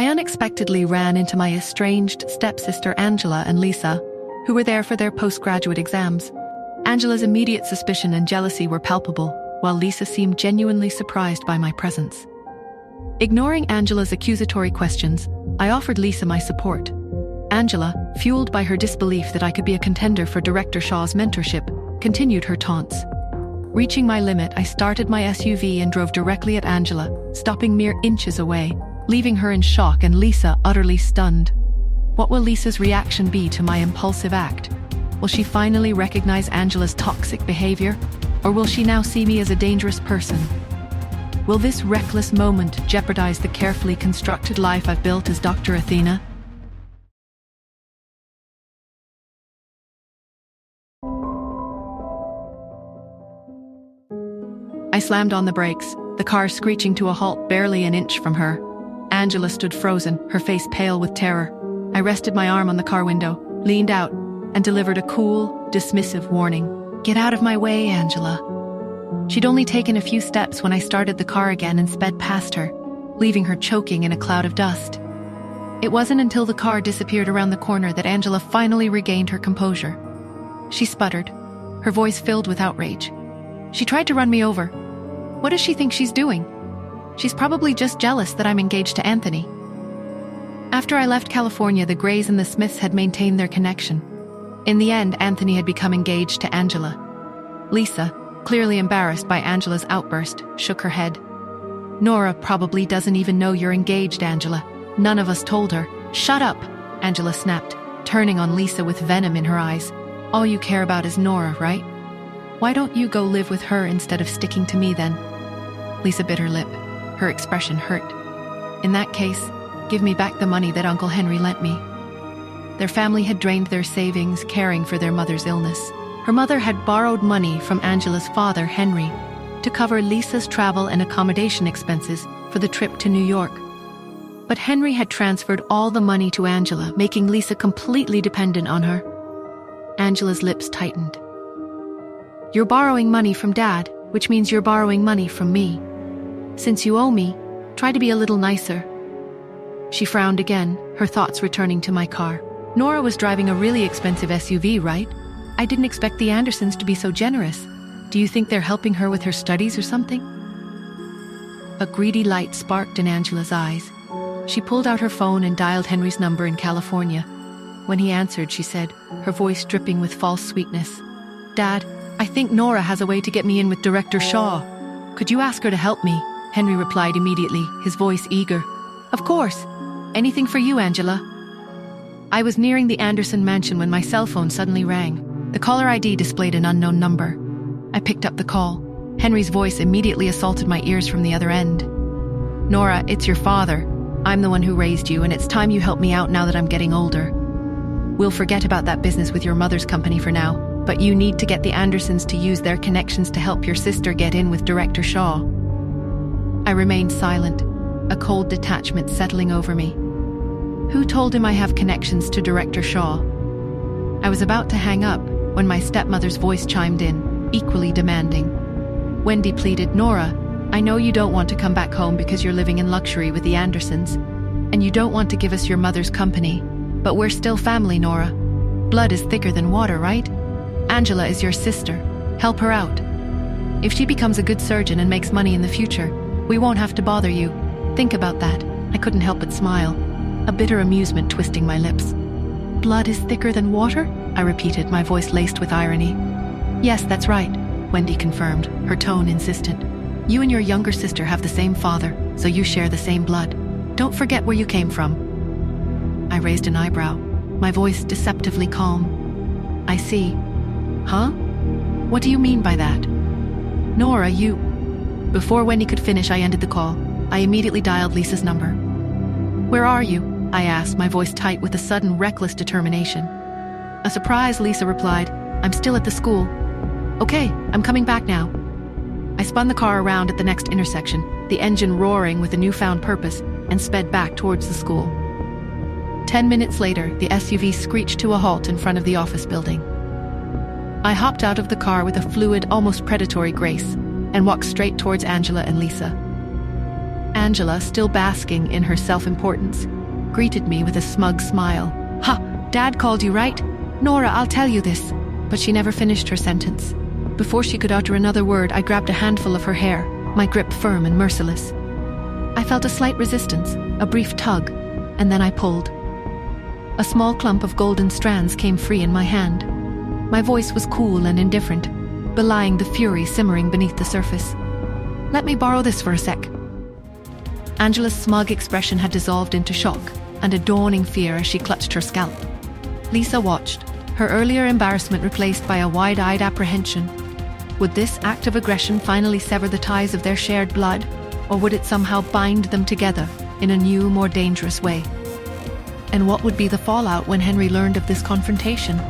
I unexpectedly ran into my estranged stepsister Angela and Lisa, who were there for their postgraduate exams. Angela's immediate suspicion and jealousy were palpable, while Lisa seemed genuinely surprised by my presence. Ignoring Angela's accusatory questions, I offered Lisa my support. Angela, fueled by her disbelief that I could be a contender for Director Shaw's mentorship, continued her taunts. Reaching my limit, I started my SUV and drove directly at Angela, stopping mere inches away, leaving her in shock and Lisa utterly stunned. What will Lisa's reaction be to my impulsive act? Will she finally recognize Angela's toxic behavior, or will she now see me as a dangerous person? Will this reckless moment jeopardize the carefully constructed life I've built as Dr. Athena? I slammed on the brakes, the car screeching to a halt barely an inch from her. Angela stood frozen, her face pale with terror. I rested my arm on the car window, leaned out, and delivered a cool, dismissive warning. "Get out of my way, Angela." She'd only taken a few steps when I started the car again and sped past her, leaving her choking in a cloud of dust. It wasn't until the car disappeared around the corner that Angela finally regained her composure. She sputtered, her voice filled with outrage. "She tried to run me over. What does she think she's doing? She's probably just jealous that I'm engaged to Anthony." After I left California, the Grays and the Smiths had maintained their connection. In the end, Anthony had become engaged to Angela. Lisa, clearly embarrassed by Angela's outburst, shook her head. "Nora probably doesn't even know you're engaged, Angela. None of us told her." "Shut up," Angela snapped, turning on Lisa with venom in her eyes. "All you care about is Nora, right? Why don't you go live with her instead of sticking to me then?" Lisa bit her lip. Her expression hurt. "In that case, give me back the money that Uncle Henry lent me." Their family had drained their savings caring for their mother's illness. Her mother had borrowed money from Angela's father, Henry, to cover Lisa's travel and accommodation expenses for the trip to New York. But Henry had transferred all the money to Angela, making Lisa completely dependent on her. Angela's lips tightened. "You're borrowing money from Dad, which means you're borrowing money from me. Since you owe me, try to be a little nicer." She frowned again, her thoughts returning to my car. Nora was driving a really expensive SUV, right? I didn't expect the Andersons to be so generous. Do you think they're helping her with her studies or something? A greedy light sparked in Angela's eyes. She pulled out her phone and dialed Henry's number in California. When he answered, she said, her voice dripping with false sweetness, "Dad, I think Nora has a way to get me in with Director Shaw. Could you ask her to help me?" Henry replied immediately, his voice eager. "Of course. Anything for you, Angela." I was nearing the Anderson mansion when my cell phone suddenly rang. The caller ID displayed an unknown number. I picked up the call. Henry's voice immediately assaulted my ears from the other end. "Nora, it's your father. I'm the one who raised you, and it's time you help me out now that I'm getting older. We'll forget about that business with your mother's company for now, but you need to get the Andersons to use their connections to help your sister get in with Director Shaw." I remained silent, a cold detachment settling over me. Who told him I have connections to Director Shaw? I was about to hang up when my stepmother's voice chimed in, equally demanding. Wendy pleaded, "Nora, I know you don't want to come back home because you're living in luxury with the Andersons, and you don't want to give us your mother's company, but we're still family, Nora. Blood is thicker than water, right? Angela is your sister. Help her out. If she becomes a good surgeon and makes money in the future, we won't have to bother you. Think about that." I couldn't help but smile, a bitter amusement twisting my lips. "Blood is thicker than water?" I repeated, my voice laced with irony. "Yes, that's right," Wendy confirmed, her tone insistent. "You and your younger sister have the same father, so you share the same blood. Don't forget where you came from." I raised an eyebrow, my voice deceptively calm. "I see. Huh? What do you mean by that?" "Nora, you..." Before Wendy could finish, I ended the call. I immediately dialed Lisa's number. "Where are you?" I asked, my voice tight with a sudden reckless determination. A surprise, Lisa replied, "I'm still at the school." "Okay, I'm coming back now." I spun the car around at the next intersection, the engine roaring with a newfound purpose, and sped back towards the school. 10 minutes later, the SUV screeched to a halt in front of the office building. I hopped out of the car with a fluid, almost predatory grace, and walked straight towards Angela and Lisa. Angela, still basking in her self-importance, greeted me with a smug smile. "Ha! Dad called you, right? Nora, I'll tell you this." But she never finished her sentence. Before she could utter another word, I grabbed a handful of her hair, my grip firm and merciless. I felt a slight resistance, a brief tug, and then I pulled. A small clump of golden strands came free in my hand. My voice was cool and indifferent, belying the fury simmering beneath the surface. "Let me borrow this for a sec." Angela's smug expression had dissolved into shock and a dawning fear as she clutched her scalp. Lisa watched, her earlier embarrassment replaced by a wide-eyed apprehension. Would this act of aggression finally sever the ties of their shared blood, or would it somehow bind them together in a new, more dangerous way? And what would be the fallout when Henry learned of this confrontation?